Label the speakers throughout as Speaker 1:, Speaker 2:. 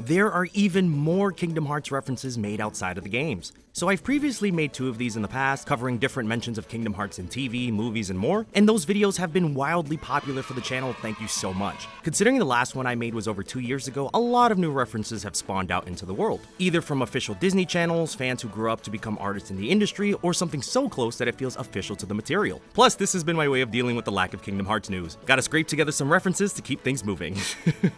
Speaker 1: there are even more Kingdom Hearts references made outside of the games. So I've previously made 2 of these in the past, covering different mentions of Kingdom Hearts in TV, movies, and more, and those videos have been wildly popular for the channel, thank you so much. Considering the last one I made was over 2 years ago, a lot of new references have spawned out into the world, either from official Disney channels, fans who grew up to become artists in the industry, or something so close that it feels official to the material. Plus, this has been my way of dealing with the lack of Kingdom Hearts news. Gotta scrape together some references to keep things moving,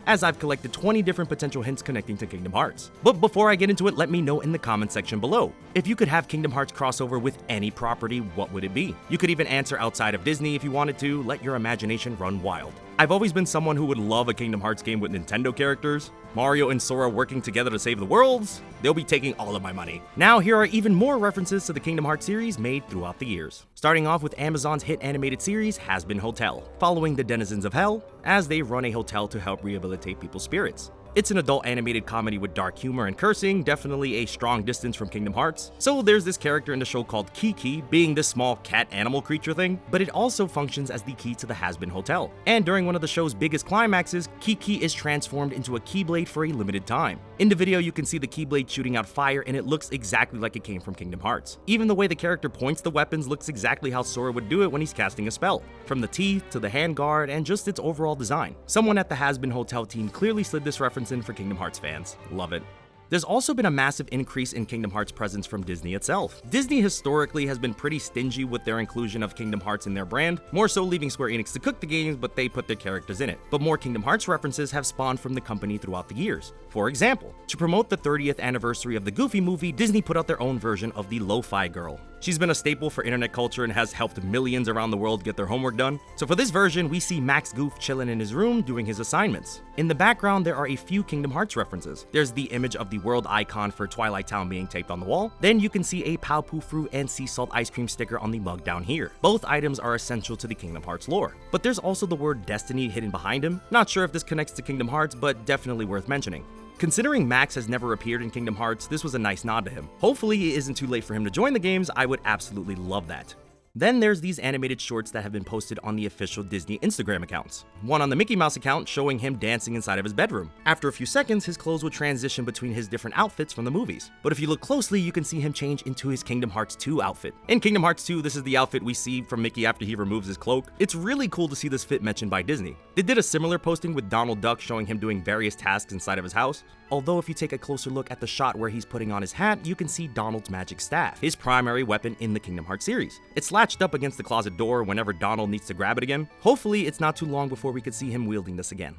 Speaker 1: as I've collected 20 different potential hints connecting to Kingdom Hearts. But before I get into it, let me know in the comment section below. If you could have Kingdom Hearts crossover with any property, what would it be? You could even answer outside of Disney if you wanted to, let your imagination run wild. I've always been someone who would love a Kingdom Hearts game with Nintendo characters. Mario and Sora working together to save the worlds? They'll be taking all of my money. Now here are even more references to the Kingdom Hearts series made throughout the years. Starting off with Amazon's hit animated series Hazbin Hotel, following the denizens of Hell as they run a hotel to help rehabilitate people's spirits. It's an adult animated comedy with dark humor and cursing, definitely a strong distance from Kingdom Hearts. So there's this character in the show called Kiki, being this small cat animal creature thing, but it also functions as the key to the Hazbin Hotel. And during one of the show's biggest climaxes, Kiki is transformed into a Keyblade for a limited time. In the video, you can see the Keyblade shooting out fire, and it looks exactly like it came from Kingdom Hearts. Even the way the character points the weapons looks exactly how Sora would do it when he's casting a spell. From the teeth to the handguard and just its overall design. Someone at the Hazbin Hotel team clearly slid this reference in for Kingdom Hearts fans. Love it. There's also been a massive increase in Kingdom Hearts presence from Disney itself. Disney historically has been pretty stingy with their inclusion of Kingdom Hearts in their brand, more so leaving Square Enix to cook the games, but they put their characters in it. But more Kingdom Hearts references have spawned from the company throughout the years. For example, to promote the 30th anniversary of the Goofy movie, Disney put out their own version of the Lo-Fi Girl. She's been a staple for internet culture and has helped millions around the world get their homework done. So for this version, we see Max Goof chilling in his room doing his assignments. In the background, there are a few Kingdom Hearts references. There's the image of the world icon for Twilight Town being taped on the wall. Then you can see a Paw-Poo fruit and sea salt ice cream sticker on the mug down here. Both items are essential to the Kingdom Hearts lore. But there's also the word Destiny hidden behind him. Not sure if this connects to Kingdom Hearts, but definitely worth mentioning. Considering Max has never appeared in Kingdom Hearts, this was a nice nod to him. Hopefully it isn't too late for him to join the games. I would absolutely love that. Then there's these animated shorts that have been posted on the official Disney Instagram accounts. One on the Mickey Mouse account showing him dancing inside of his bedroom. After a few seconds, his clothes would transition between his different outfits from the movies. But if you look closely, you can see him change into his Kingdom Hearts 2 outfit. In Kingdom Hearts 2, this is the outfit we see from Mickey after he removes his cloak. It's really cool to see this fit mentioned by Disney. They did a similar posting with Donald Duck showing him doing various tasks inside of his house. Although if you take a closer look at the shot where he's putting on his hat, you can see Donald's magic staff, his primary weapon in the Kingdom Hearts series. It's latched up against the closet door whenever Donald needs to grab it again. Hopefully it's not too long before we could see him wielding this again.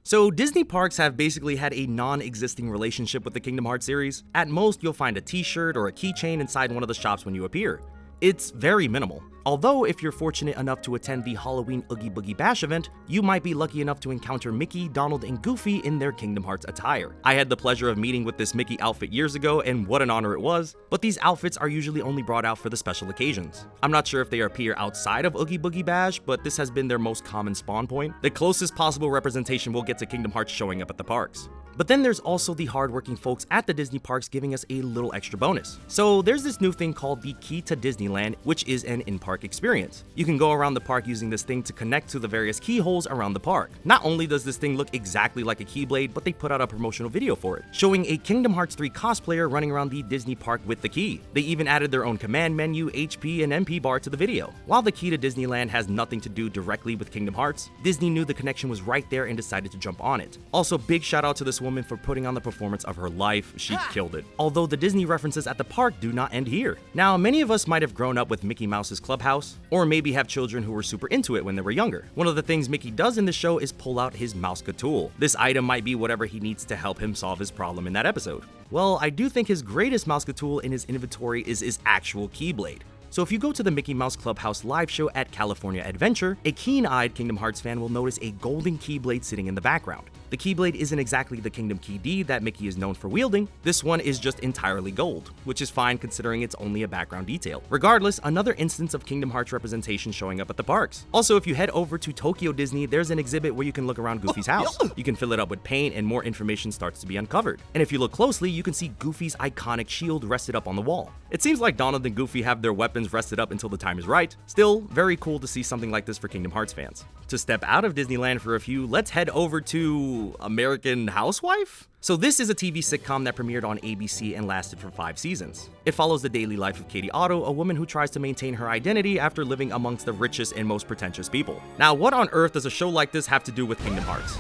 Speaker 1: So Disney parks have basically had a non-existing relationship with the Kingdom Hearts series. At most, you'll find a t-shirt or a keychain inside one of the shops when you appear. It's very minimal. Although, if you're fortunate enough to attend the Halloween Oogie Boogie Bash event, you might be lucky enough to encounter Mickey, Donald, and Goofy in their Kingdom Hearts attire. I had the pleasure of meeting with this Mickey outfit years ago, and what an honor it was, but these outfits are usually only brought out for the special occasions. I'm not sure if they appear outside of Oogie Boogie Bash, but this has been their most common spawn point. The closest possible representation we'll get to Kingdom Hearts showing up at the parks. But then there's also the hardworking folks at the Disney parks giving us a little extra bonus. So there's this new thing called the Key to Disneyland, which is an in-park experience. You can go around the park using this thing to connect to the various keyholes around the park. Not only does this thing look exactly like a Keyblade, but they put out a promotional video for it, showing a Kingdom Hearts 3 cosplayer running around the Disney park with the key. They even added their own command menu, HP, and MP bar to the video. While the Key to Disneyland has nothing to do directly with Kingdom Hearts, Disney knew the connection was right there and decided to jump on it. Also, big shout out to this woman for putting on the performance of her life. She killed it. Although the Disney references at the park do not end here. Now, many of us might have grown up with Mickey Mouse's Clubhouse, or maybe have children who were super into it when they were younger. One of the things Mickey does in the show is pull out his Mouseka tool. This item might be whatever he needs to help him solve his problem in that episode. Well, I do think his greatest Mouseka tool in his inventory is his actual Keyblade. So if you go to the Mickey Mouse Clubhouse live show at California Adventure, a keen-eyed Kingdom Hearts fan will notice a golden Keyblade sitting in the background. The Keyblade isn't exactly the Kingdom Key D that Mickey is known for wielding. This one is just entirely gold, which is fine considering it's only a background detail. Regardless, another instance of Kingdom Hearts representation showing up at the parks. Also, if you head over to Tokyo Disney, there's an exhibit where you can look around Goofy's house. You can fill it up with paint and more information starts to be uncovered. And if you look closely, you can see Goofy's iconic shield rested up on the wall. It seems like Donald and Goofy have their weapons rested up until the time is right. Still, very cool to see something like this for Kingdom Hearts fans. To step out of Disneyland for a few, let's head over to to American Housewife? So this is a TV sitcom that premiered on ABC and lasted for 5 seasons. It follows the daily life of Katie Otto, a woman who tries to maintain her identity after living amongst the richest and most pretentious people. Now, what on earth does a show like this have to do with Kingdom Hearts?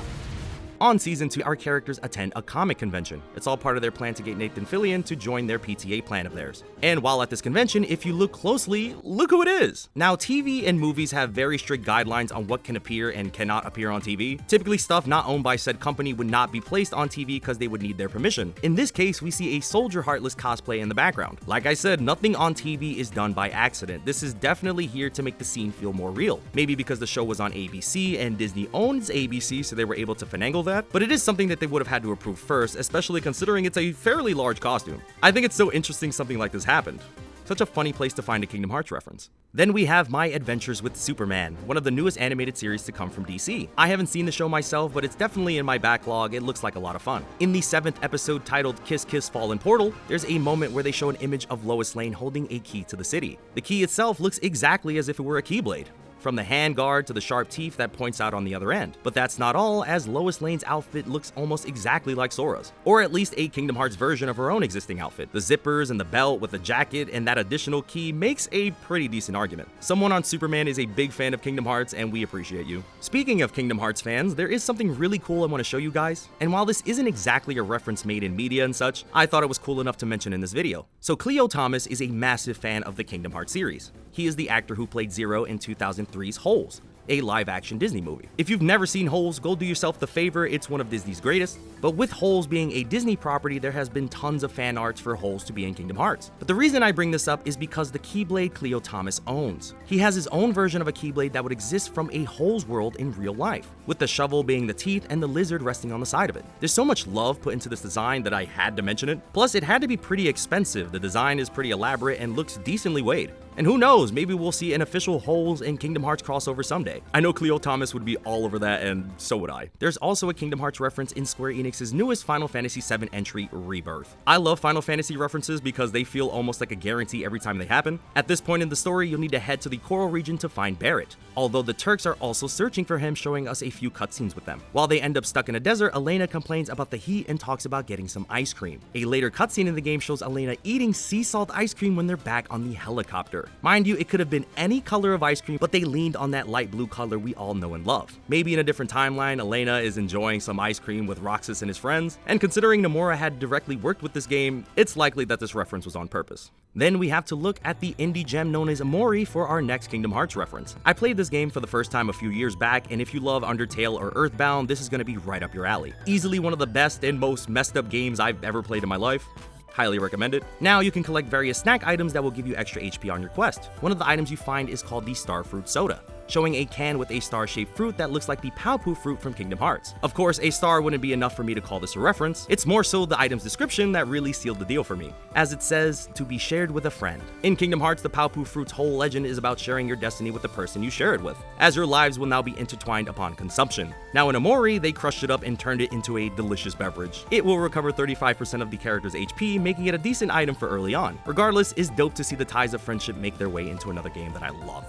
Speaker 1: On season 2, our characters attend a comic convention. It's all part of their plan to get Nathan Fillion to join their PTA plan of theirs. And while at this convention, if you look closely, look who it is. Now, TV and movies have very strict guidelines on what can appear and cannot appear on TV. Typically, stuff not owned by said company would not be placed on TV because they would need their permission. In this case, we see a Soldier Heartless cosplay in the background. Like I said, nothing on TV is done by accident. This is definitely here to make the scene feel more real. Maybe because the show was on ABC and Disney owns ABC, so they were able to finagle that, but it is something that they would have had to approve first, especially considering it's a fairly large costume. I think it's so interesting something like this happened. Such a funny place to find a Kingdom Hearts reference. Then we have My Adventures with Superman, one of the newest animated series to come from DC. I haven't seen the show myself, but it's definitely in my backlog. It looks like a lot of fun. In the 7th episode titled Kiss Kiss Fallen Portal, there's a moment where they show an image of Lois Lane holding a key to the city. The key itself looks exactly as if it were a keyblade, from the handguard to the sharp teeth that points out on the other end. But that's not all, as Lois Lane's outfit looks almost exactly like Sora's, or at least a Kingdom Hearts version of her own existing outfit. The zippers and the belt with the jacket and that additional key makes a pretty decent argument. Someone on Superman is a big fan of Kingdom Hearts, and we appreciate you. Speaking of Kingdom Hearts fans, there is something really cool I want to show you guys, and while this isn't exactly a reference made in media and such, I thought it was cool enough to mention in this video. So Cleo Thomas is a massive fan of the Kingdom Hearts series. He is the actor who played Zero in 2003's Holes, a live-action Disney movie. If you've never seen Holes, go do yourself the favor, it's one of Disney's greatest. But with Holes being a Disney property, there has been tons of fan arts for Holes to be in Kingdom Hearts. But the reason I bring this up is because the Keyblade Cleo Thomas owns. He has his own version of a Keyblade that would exist from a Holes world in real life, with the shovel being the teeth and the lizard resting on the side of it. There's so much love put into this design that I had to mention it. Plus, it had to be pretty expensive. The design is pretty elaborate and looks decently weighed. And who knows, maybe we'll see an official Holes and Kingdom Hearts crossover someday. I know Cleo Thomas would be all over that, and so would I. There's also a Kingdom Hearts reference in Square Enix's newest Final Fantasy VII entry, Rebirth. I love Final Fantasy references because they feel almost like a guarantee every time they happen. At this point in the story, you'll need to head to the Coral region to find Barrett, although the Turks are also searching for him, showing us a few cutscenes with them. While they end up stuck in a desert, Elena complains about the heat and talks about getting some ice cream. A later cutscene in the game shows Elena eating sea salt ice cream when they're back on the helicopter. Mind you, it could have been any color of ice cream, but they leaned on that light blue color we all know and love. Maybe in a different timeline, Elena is enjoying some ice cream with Roxas and his friends, and considering Nomura had directly worked with this game, it's likely that this reference was on purpose. Then we have to look at the indie gem known as Mori for our next Kingdom Hearts reference. I played this game for the first time a few years back, and if you love Undertale or Earthbound, this is going to be right up your alley. Easily one of the best and most messed up games I've ever played in my life. Highly recommend it. Now you can collect various snack items that will give you extra HP on your quest. One of the items you find is called the Starfruit Soda, showing a can with a star-shaped fruit that looks like the Paw fruit from Kingdom Hearts. Of course, a star wouldn't be enough for me to call this a reference. It's more so the item's description that really sealed the deal for me, as it says, to be shared with a friend. In Kingdom Hearts, the Paw fruit's whole legend is about sharing your destiny with the person you share it with, as your lives will now be intertwined upon consumption. Now in Amori, they crushed it up and turned it into a delicious beverage. It will recover 35% of the character's HP, making it a decent item for early on. Regardless, it's dope to see the ties of friendship make their way into another game that I love.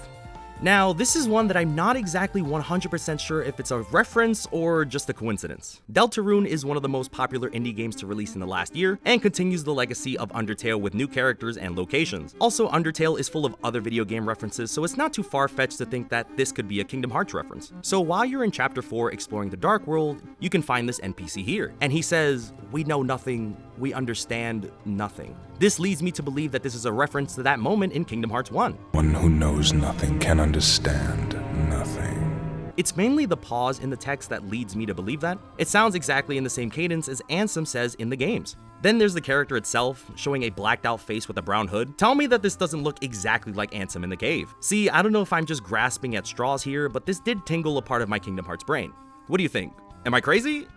Speaker 1: Now, this is one that I'm not exactly 100% sure if it's a reference or just a coincidence. Deltarune is one of the most popular indie games to release in the last year, and continues the legacy of Undertale with new characters and locations. Also, Undertale is full of other video game references, so it's not too far-fetched to think that this could be a Kingdom Hearts reference. So while you're in Chapter 4 exploring the Dark World, you can find this NPC here, and he says, "We know nothing, we understand nothing." This leads me to believe that this is a reference to that moment in Kingdom Hearts 1.
Speaker 2: One who knows nothing can understand nothing.
Speaker 1: It's mainly the pause in the text that leads me to believe that. It sounds exactly in the same cadence as Ansem says in the games. Then there's the character itself, showing a blacked out face with a brown hood. Tell me that this doesn't look exactly like Ansem in the cave. See, I don't know if I'm just grasping at straws here, but this did tingle a part of my Kingdom Hearts brain. What do you think? Am I crazy?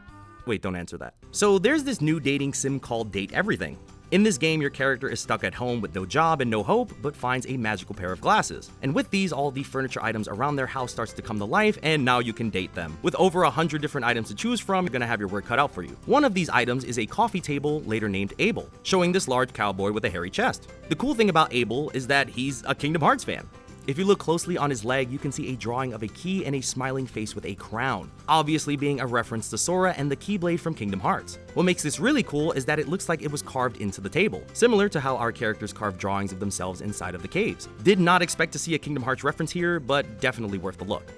Speaker 1: Wait, don't answer that. So there's this new dating sim called Date Everything. In this game, your character is stuck at home with no job and no hope, but finds a magical pair of glasses. And with these, all the furniture items around their house starts to come to life, and now you can date them. With over 100 different items to choose from, you're gonna have your work cut out for you. One of these items is a coffee table, later named Abel, showing this large cowboy with a hairy chest. The cool thing about Abel is that he's a Kingdom Hearts fan. If you look closely on his leg, you can see a drawing of a key and a smiling face with a crown, obviously being a reference to Sora and the Keyblade from Kingdom Hearts. What makes this really cool is that it looks like it was carved into the table, similar to how our characters carve drawings of themselves inside of the caves. Did not expect to see a Kingdom Hearts reference here, but definitely worth the look.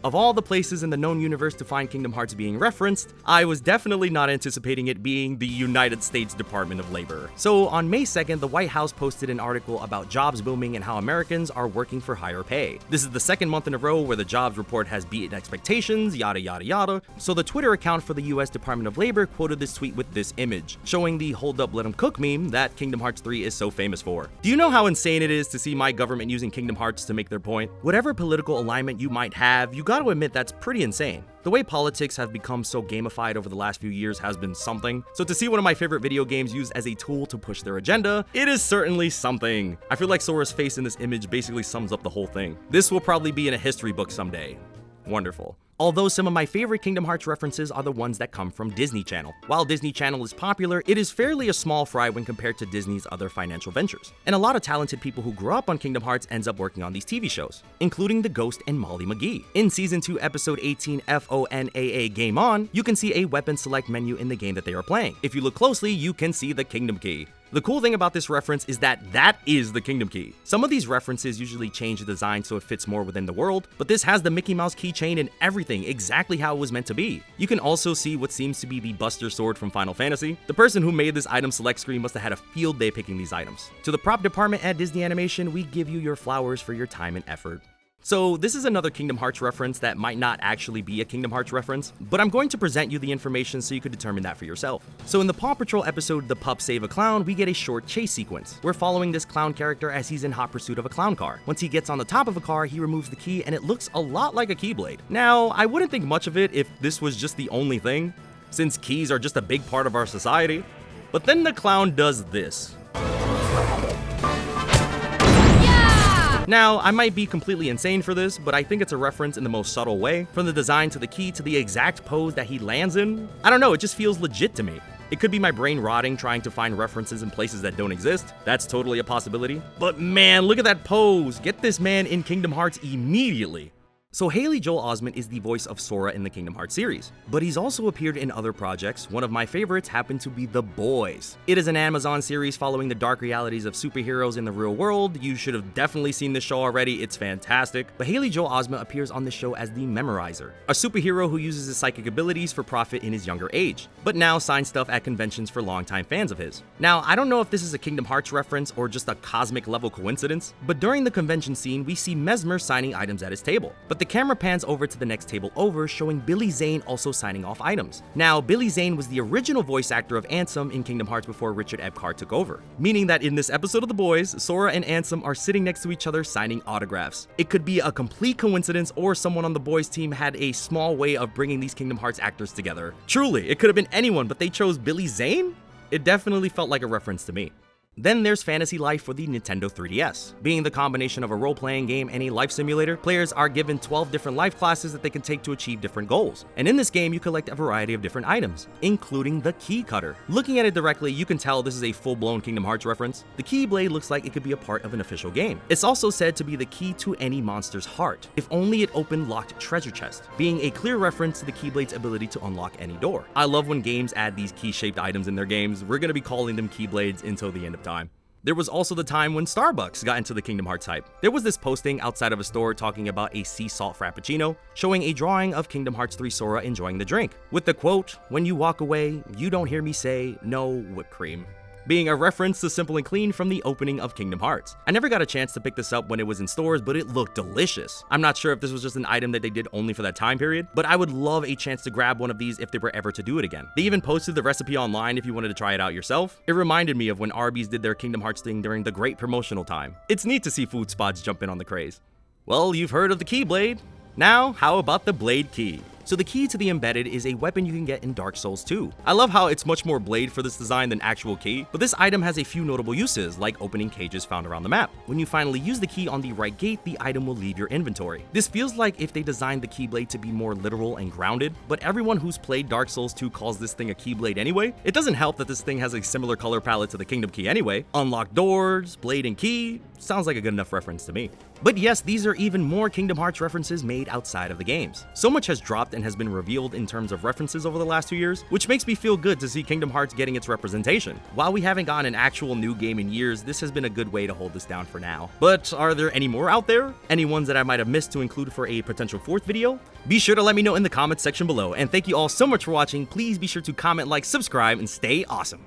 Speaker 1: Of all the places in the known universe to find Kingdom Hearts being referenced, I was definitely not anticipating it being the United States Department of Labor. So on May 2nd, the White House posted an article about jobs booming and how Americans are working for higher pay. This is the second month in a row where the jobs report has beaten expectations, yada yada yada. So the Twitter account for the US Department of Labor quoted this tweet with this image, showing the hold up let 'em cook meme that Kingdom Hearts 3 is so famous for. Do you know how insane it is to see my government using Kingdom Hearts to make their point? Whatever political alignment you might have, you gotta admit that's pretty insane. The way politics have become so gamified over the last few years has been something. So to see one of my favorite video games used as a tool to push their agenda, it is certainly something. I feel like Sora's face in this image basically sums up the whole thing. This will probably be in a history book someday. Wonderful. Although some of my favorite Kingdom Hearts references are the ones that come from Disney Channel. While Disney Channel is popular, it is fairly a small fry when compared to Disney's other financial ventures. And a lot of talented people who grew up on Kingdom Hearts ends up working on these TV shows, including the Ghost and Molly McGee. In Season 2, Episode 18, FONAA Game On, you can see a weapon select menu in the game that they are playing. If you look closely, you can see the Kingdom Key. The cool thing about this reference is that is the Kingdom Key. Some of these references usually change the design so it fits more within the world, but this has the Mickey Mouse keychain and everything exactly how it was meant to be. You can also see what seems to be the Buster Sword from Final Fantasy. The person who made this item select screen must have had a field day picking these items. To the prop department at Disney Animation, we give you your flowers for your time and effort. So this is another Kingdom Hearts reference that might not actually be a Kingdom Hearts reference, but I'm going to present you the information so you could determine that for yourself. So in the Paw Patrol episode The Pup Save a Clown, we get a short chase sequence. We're following this clown character as he's in hot pursuit of a clown car. Once he gets on the top of a car, he removes the key and it looks a lot like a Keyblade. Now, I wouldn't think much of it if this was just the only thing, since keys are just a big part of our society. But then the clown does this. Now, I might be completely insane for this, but I think it's a reference in the most subtle way, from the design to the key to the exact pose that he lands in. I don't know, it just feels legit to me. It could be my brain rotting trying to find references in places that don't exist. That's totally a possibility. But man, look at that pose. Get this man in Kingdom Hearts immediately. So Haley Joel Osment is the voice of Sora in the Kingdom Hearts series, but he's also appeared in other projects. One of my favorites happened to be The Boys. It is an Amazon series following the dark realities of superheroes in the real world. You should have definitely seen this show already, it's fantastic. But Haley Joel Osment appears on the show as the Memorizer, a superhero who uses his psychic abilities for profit in his younger age, but now signs stuff at conventions for longtime fans of his. Now, I don't know if this is a Kingdom Hearts reference or just a cosmic level coincidence, but during the convention scene, we see Mesmer signing items at his table. But the camera pans over to the next table over, showing Billy Zane also signing off items. Now, Billy Zane was the original voice actor of Ansem in Kingdom Hearts before Richard Epcar took over, meaning that in this episode of The Boys, Sora and Ansem are sitting next to each other signing autographs. It could be a complete coincidence or someone on the Boys team had a small way of bringing these Kingdom Hearts actors together. Truly, it could have been anyone, but they chose Billy Zane? It definitely felt like a reference to me. Then there's Fantasy Life for the Nintendo 3DS. Being the combination of a role-playing game and a life simulator, players are given 12 different life classes that they can take to achieve different goals. And in this game, you collect a variety of different items, including the Key Cutter. Looking at it directly, you can tell this is a full-blown Kingdom Hearts reference. The Keyblade looks like it could be a part of an official game. It's also said to be the key to any monster's heart, if only it opened locked treasure chest, being a clear reference to the Keyblade's ability to unlock any door. I love when games add these key-shaped items in their games. We're gonna be calling them Keyblades until the end of time. There was also the time when Starbucks got into the Kingdom Hearts hype. There was this posting outside of a store talking about a sea salt frappuccino, showing a drawing of Kingdom Hearts 3 Sora enjoying the drink, with the quote, "When you walk away, you don't hear me say, no whipped cream," being a reference to Simple and Clean from the opening of Kingdom Hearts. I never got a chance to pick this up when it was in stores, but it looked delicious. I'm not sure if this was just an item that they did only for that time period, but I would love a chance to grab one of these if they were ever to do it again. They even posted the recipe online if you wanted to try it out yourself. It reminded me of when Arby's did their Kingdom Hearts thing during the great promotional time. It's neat to see food spots jump in on the craze. Well, you've heard of the Keyblade. Now, how about the Blade Key? So the key to the embedded is a weapon you can get in Dark Souls 2. I love how it's much more blade for this design than actual key, but this item has a few notable uses, like opening cages found around the map. When you finally use the key on the right gate, the item will leave your inventory. This feels like if they designed the Keyblade to be more literal and grounded, but everyone who's played Dark Souls 2 calls this thing a Keyblade anyway. It doesn't help that this thing has a similar color palette to the Kingdom Key anyway. Unlock doors, blade and key, sounds like a good enough reference to me. But yes, these are even more Kingdom Hearts references made outside of the games. So much has dropped and has been revealed in terms of references over the last 2 years, which makes me feel good to see Kingdom Hearts getting its representation. While we haven't gotten an actual new game in years, this has been a good way to hold this down for now. But are there any more out there? Any ones that I might have missed to include for a potential 4th video? Be sure to let me know in the comments section below, and thank you all so much for watching. Please be sure to comment, like, subscribe, and stay awesome.